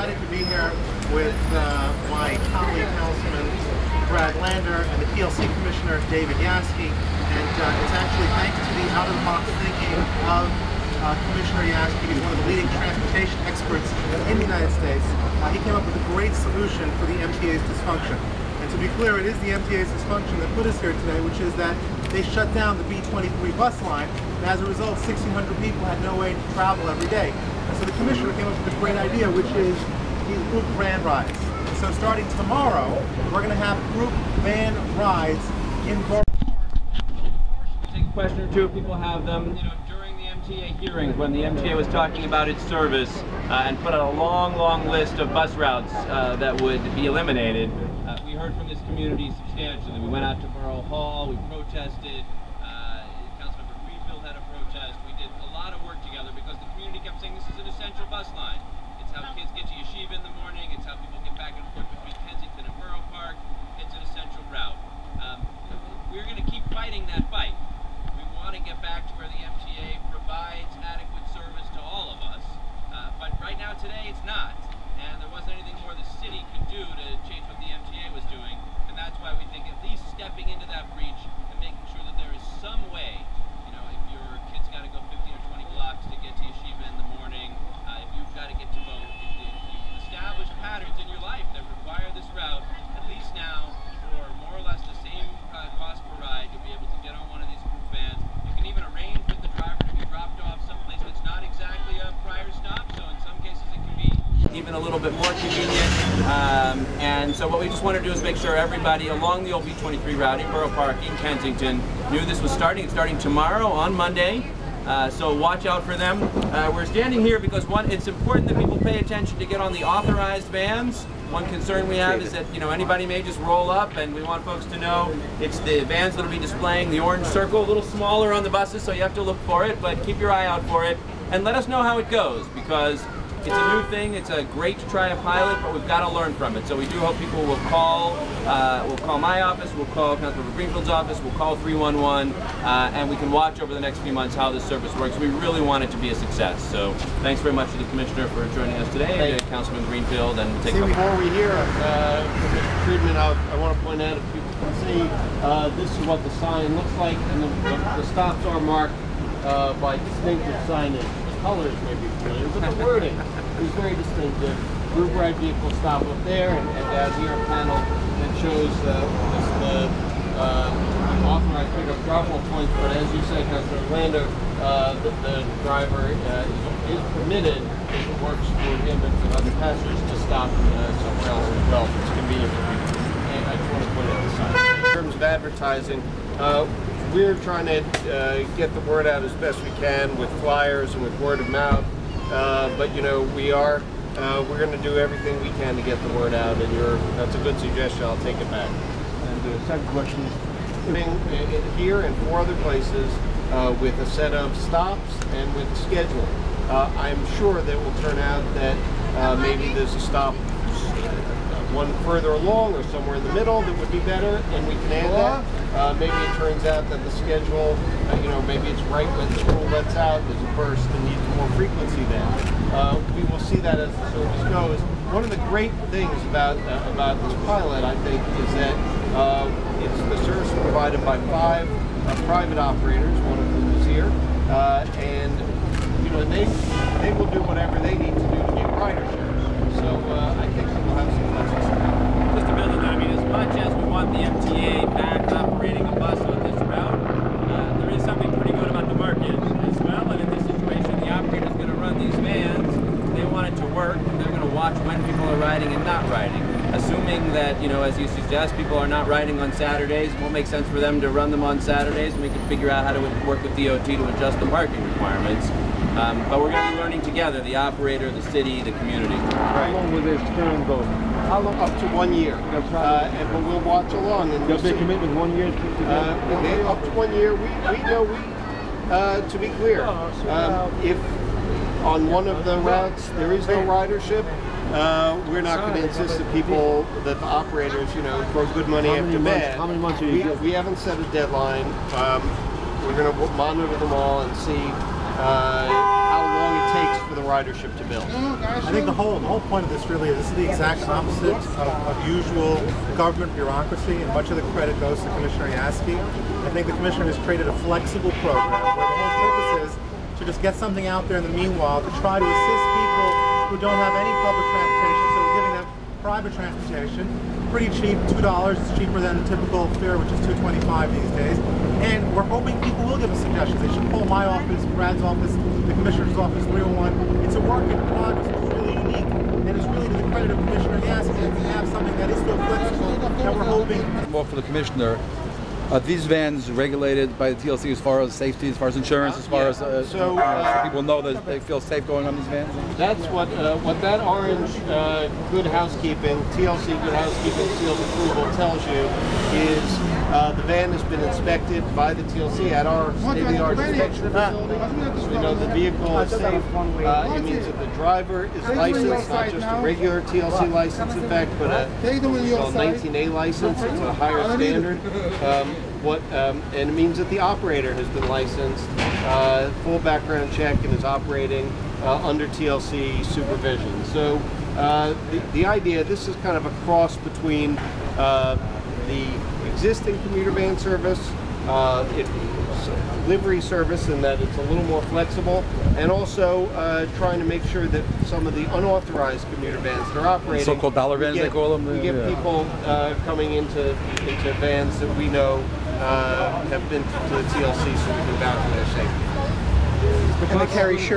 delighted to be here with my colleague, Councilman Brad Lander, and the PLC Commissioner, David Yassky. And it's actually thanks to the out-of-the-box thinking of Commissioner Yassky, who's one of the leading transportation experts in the United States. He came up with a great solution for the MTA's dysfunction. And to be clear, it is the MTA's dysfunction that put us here today, which is that they shut down the B23 bus line, and as a result, 1,600 people had no way to travel every day. And so the Commissioner came up with a great idea, which is these group van rides. And so starting tomorrow, we're going to have group van rides in Borough Park. Take a question or two if people have them. During the MTA hearings, when the MTA was talking about its service and put out a long list of bus routes that would be eliminated, we heard from this community substantially. We went out to Borough Hall, we protested, Councilmember Greenfield had a protest. We did a lot of work together because the community kept saying this is an essential bus line. It's how kids get to Yeshiva in the morning, it's how people get back and forth between Kensington and Borough Park. It's an essential route. We're going to keep fighting that fight. We want to get back to where the MTA provides adequate service to all of us, but right now today it's not. And there wasn't anything more the city could do to change what the MTA was doing, and that's why we think at least stepping into that breach and making sure that there is some way, if your kid's got to go 15 or 20 blocks to get to Yeshiva in the morning, if you've got to get to vote, if you've established patterns in your life that require this route, at least now, for more or less the same cost per ride, you'll be able to get on one of these group vans. You can even arrange with the driver to be dropped off someplace that's not exactly a prior stop, so in some cases it can be even a little bit more convenient. And so what we just want to do is make sure everybody along the old B23 route in Borough Park in Kensington knew this was starting. It's starting tomorrow on Monday. So watch out for them. We're standing here because one, it's important that people pay attention to get on the authorized vans. One concern we have is that anybody may just roll up, and we want folks to know it's the vans that will be displaying the orange circle, a little smaller on the buses, so you have to look for it, but keep your eye out for it. And let us know how it goes, because it's a new thing. It's great to try a pilot, but we've got to learn from it. So we do hope people will call. We'll call my office. We'll call Councilmember Greenfield's office. We'll call 311, and we can watch over the next few months how this service works. We really want it to be a success. So thanks very much to the Commissioner for joining us today, and to Councilman Greenfield. And before we hear Mr. Friedman, I want to point out, if people can see, this is what the sign looks like, and the stops are marked by distinctive signage. Colors may be familiar, but the wording is very distinctive. Group ride vehicles stop up there, and down here a panel that shows the authorized pickup drop-off points. But as you say, Councilor Lander, the driver is permitted, if it works for him and for other passengers, to stop somewhere else as well. It's convenient for people. And I just want to point out the sign. In terms of advertising, we're trying to get the word out as best we can with flyers and with word of mouth, but we're going to do everything we can to get the word out, and that's a good suggestion. I'll take it back. And the second question is, here and 4 other places with a set of stops and with a schedule. I'm sure that it will turn out that maybe there's a stop one further along or somewhere in the middle that would be better, and we can add that. Maybe it turns out that the schedule, maybe it's right when the school lets out, there's a burst and needs more frequency then. We will see that as the service goes. One of the great things about this pilot, I think, is that it's the service provided by 5 private operators, one of whom is here, and they will do whatever they need to do to get ridership. So I think we'll have some fun. Just to build on that, as much as we want the MTA back operating a bus on this route, there is something pretty good about the market as well. And in this situation, the operator is going to run these vans. They want it to work. They're going to watch when people are riding and not riding. Assuming that, as you suggest, people are not riding on Saturdays, it won't make sense for them to run them on Saturdays, and we can figure out how to work with DOT to adjust the parking requirements. But we're going to be learning together, the operator, the city, the community. How long will this term go? How long? Up to 1 year. But we'll watch along. And you'll make commitment 1 year? Up to 1 year. To be clear, if on one of the routes there is no ridership, we're not going to insist that the operators, throw good money after bad. How many months are you We haven't set a deadline. We're going to monitor them all and see how long it takes for for the ridership to build. I think the whole point of this really is this is the exact opposite of usual government bureaucracy, and much of the credit goes to Commissioner Yassky. I think the Commissioner has created a flexible program where the whole purpose is to just get something out there in the meanwhile to try to assist people who don't have any public transportation, so we're giving them private transportation, pretty cheap, $2. It's cheaper than the typical fare, which is $2.25 these days. And we're hoping people will give us suggestions. They should call my office, Brad's office, the Commissioner's office, 301. It's a work in progress. It's really unique, and it's really to the credit of Commissioner Yassky that we have something that is so flexible that we're hoping. More for the Commissioner. Are these vans regulated by the TLC as far as safety, as far as insurance, as far as so people know that they feel safe going on these vans? That's what that orange good housekeeping, TLC good housekeeping seal of approval tells you is the van has been inspected by the TLC at our state-of-the-art inspection facility. So we know the vehicle is safe. It means that the driver is licensed, not just a regular TLC license, in fact, but a 19A license. It's a higher standard. And it means that the operator has been licensed, full background check, and is operating under TLC supervision. So the idea, this is kind of a cross between the existing commuter van service, livery service, in that it's a little more flexible, and also trying to make sure that some of the unauthorized commuter vans that are operating, so-called dollar vans, they call them. We get people coming into vans that we know have been to the TLC, so we can vouch for their safety. And they carry shirts.